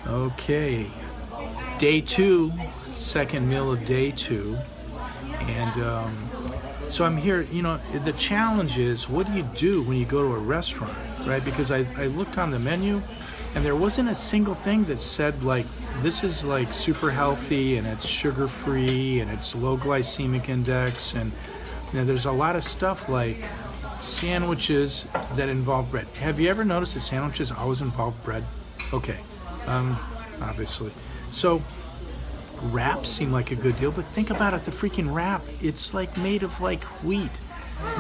Okay, day two, second meal of day two, and so I'm here. The challenge is, what do you do when you go to a restaurant, right? Because I looked on the menu, and there wasn't a single thing that said like this is like super healthy and it's sugar free and it's low glycemic index, and there's a lot of stuff like sandwiches that involve bread. Have you ever noticed that sandwiches always involve bread? Okay. Obviously. So wraps seem like a good deal, but think about it, the freaking wrap, it's like made of like wheat.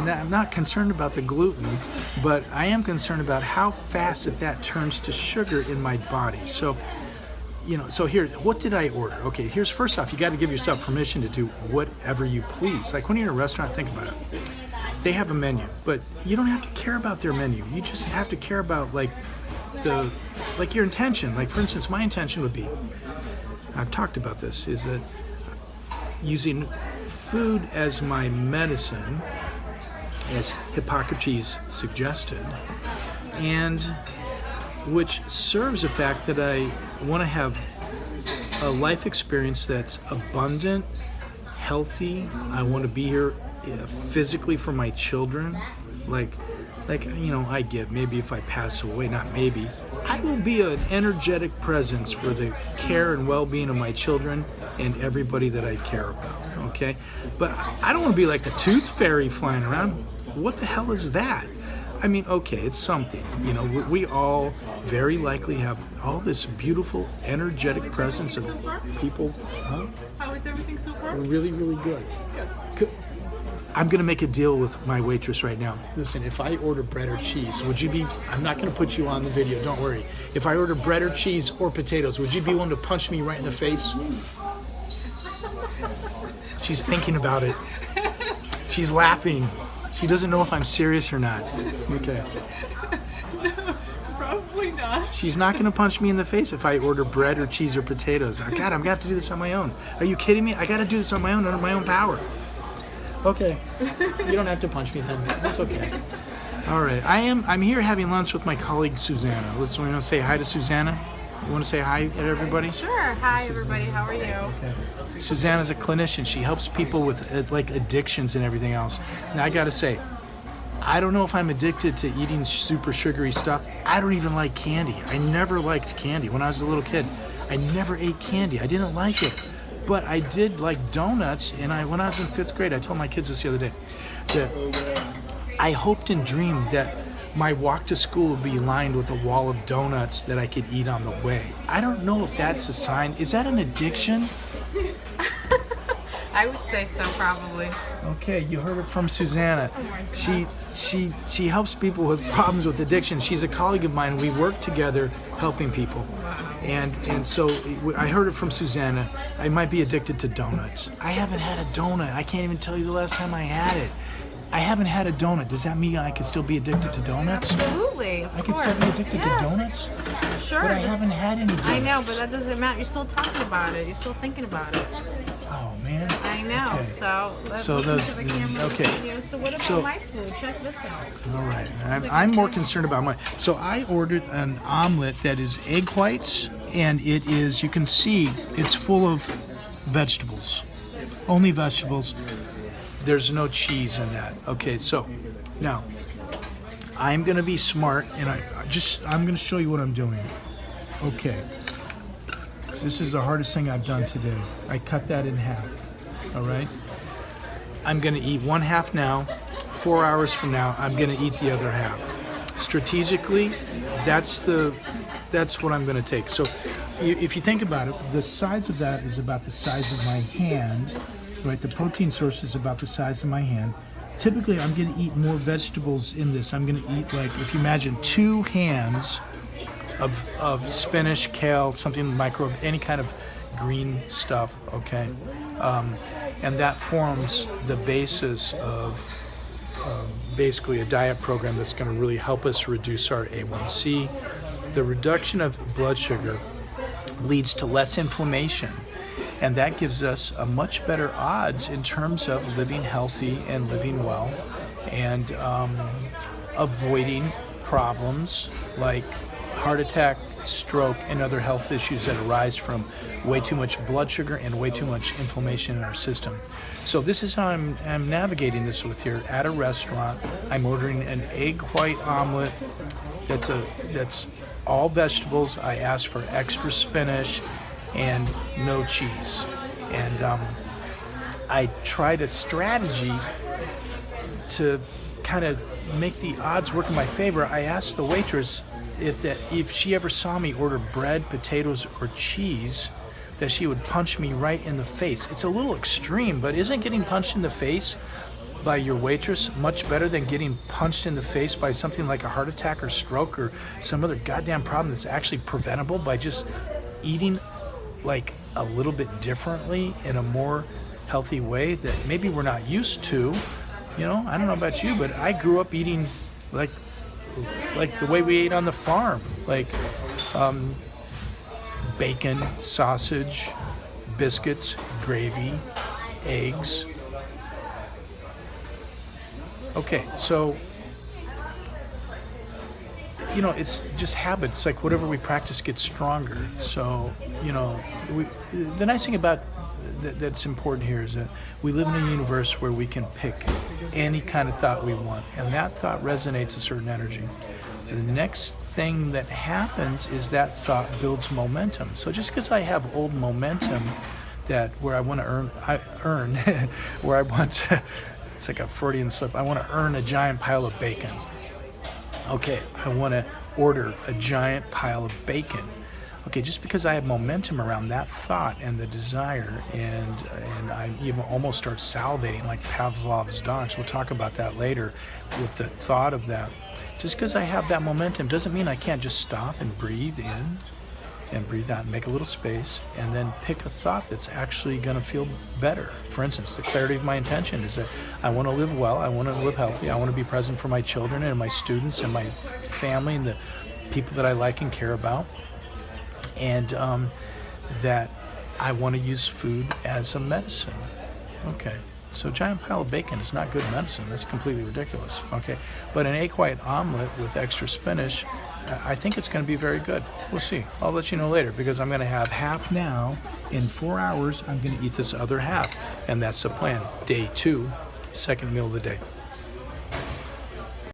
Now, I'm not concerned about the gluten, but I am concerned about how fast that turns to sugar in my body. So here, what did I order? Okay, here's first off, you got to give yourself permission to do whatever you please. Like when you're in a restaurant, think about it. They have a menu, but you don't have to care about their menu. You just have to care about like your intention. Like for instance, my intention would be, I've talked about this, is that using food as my medicine, as Hippocrates suggested, and which serves the fact that I want to have a life experience that's abundant, healthy. I want to be here physically for my children. Like I get maybe if I pass away, not maybe, I will be an energetic presence for the care and well-being of my children and everybody that I care about, okay? But I don't want to be like the tooth fairy flying around. What the hell is that? I mean, okay, it's something. We all very likely have all this beautiful, energetic presence of people. Huh? How is everything so far? Really, really good. Good. I'm going to make a deal with my waitress right now. Listen, if I order bread or cheese, would you be, I'm not going to put you on the video, don't worry. If I order bread or cheese or potatoes, would you be willing to punch me right in the face? She's thinking about it. She's laughing. She doesn't know if I'm serious or not. Okay. No, probably not. She's not going to punch me in the face if I order bread or cheese or potatoes. God, I'm going to have to do this on my own. Are you kidding me? I got to do this on my own, under my own power. Okay. You don't have to punch me then. That's okay. All right. I'm here having lunch with my colleague Susanna. We want to say hi to Susanna. You want to say hi to everybody? Sure. Hi, everybody. How are you? Okay. Susanna's a clinician. She helps people with like addictions and everything else. Now I got to say, I don't know if I'm addicted to eating super sugary stuff. I don't even like candy. I never liked candy. When I was a little kid, I never ate candy. I didn't like it. But I did like donuts, and when I was in 5th grade, I told my kids this the other day, that I hoped and dreamed that my walk to school would be lined with a wall of donuts that I could eat on the way. I don't know if that's a sign. Is that an addiction? I would say so, probably. Okay, you heard it from Susanna. Oh my gosh. She helps people with problems with addiction. She's a colleague of mine. We work together helping people. And so I heard it from Susanna. I might be addicted to donuts. I haven't had a donut. I can't even tell you the last time I had it. I haven't had a donut. Does that mean I could still be addicted to donuts? Absolutely, of I could course. still be addicted to donuts? Sure. But I haven't had any donuts. I know, but that doesn't matter. You're still talking about it. You're still thinking about it. Oh, man. I know. Okay. So let's So look those- into the camera. okay. So what about So- my food? Check this out. All right. I'm more concerned about mine. So I ordered an omelet that is egg whites, and it is, you can see, it's full of vegetables. Only vegetables. There's no cheese in that. Okay, so now I'm going to be smart, and I'm going to show you what I'm doing. Okay. This is the hardest thing I've done today. I cut that in half. All right? I'm going to eat one half now. 4 hours from now, I'm going to eat the other half. Strategically, that's what I'm going to take. So if you think about it, the size of that is about the size of my hand, right? The protein source is about the size of my hand. Typically, I'm going to eat more vegetables in this. I'm going to eat, like, if you imagine 2 hands of spinach, kale, something micro, any kind of green stuff, okay? And that forms the basis of basically a diet program that's going to really help us reduce our A1C. The reduction of blood sugar leads to less inflammation, and that gives us a much better odds in terms of living healthy and living well, and avoiding problems like heart attack, stroke, and other health issues that arise from way too much blood sugar and way too much inflammation in our system. So this is how I'm navigating this with you. At a restaurant, I'm ordering an egg white omelet that's all vegetables. I ask for extra spinach and no cheese. And I tried a strategy to kind of make the odds work in my favor. I asked the waitress if she ever saw me order bread, potatoes, or cheese, that she would punch me right in the face. It's a little extreme, but isn't getting punched in the face by your waitress much better than getting punched in the face by something like a heart attack or stroke or some other goddamn problem that's actually preventable by just eating like a little bit differently in a more healthy way that maybe we're not used to? You know, I don't know about you, but I grew up eating like the way we ate on the farm, like bacon, sausage, biscuits, gravy, eggs. Okay, so, you know, it's just habits. Like whatever we practice gets stronger. So, you know, the nice thing about that's important here is that we live in a universe where we can pick any kind of thought we want, and that thought resonates a certain energy. The next thing that happens is that thought builds momentum. So just because I have old momentum that where I want to earn, where I want to, it's like a Freudian slip, I want to earn a giant pile of bacon. Okay, I want to order a giant pile of bacon. Okay, just because I have momentum around that thought and the desire, and I even almost start salivating like Pavlov's dogs. We'll talk about that later with the thought of that. Just because I have that momentum doesn't mean I can't just stop and breathe in and breathe out and make a little space and then pick a thought that's actually going to feel better. For instance, the clarity of my intention is that I want to live well, I want to live healthy, I want to be present for my children and my students and my family and the people that I like and care about. And that I want to use food as a medicine. Okay, so a giant pile of bacon is not good medicine. That's completely ridiculous. Okay, but an egg white omelet with extra spinach, I think it's going to be very good. We'll see. I'll let you know later because I'm going to have half now. In 4 hours, I'm going to eat this other half, and that's the plan. Day 2, second meal of the day.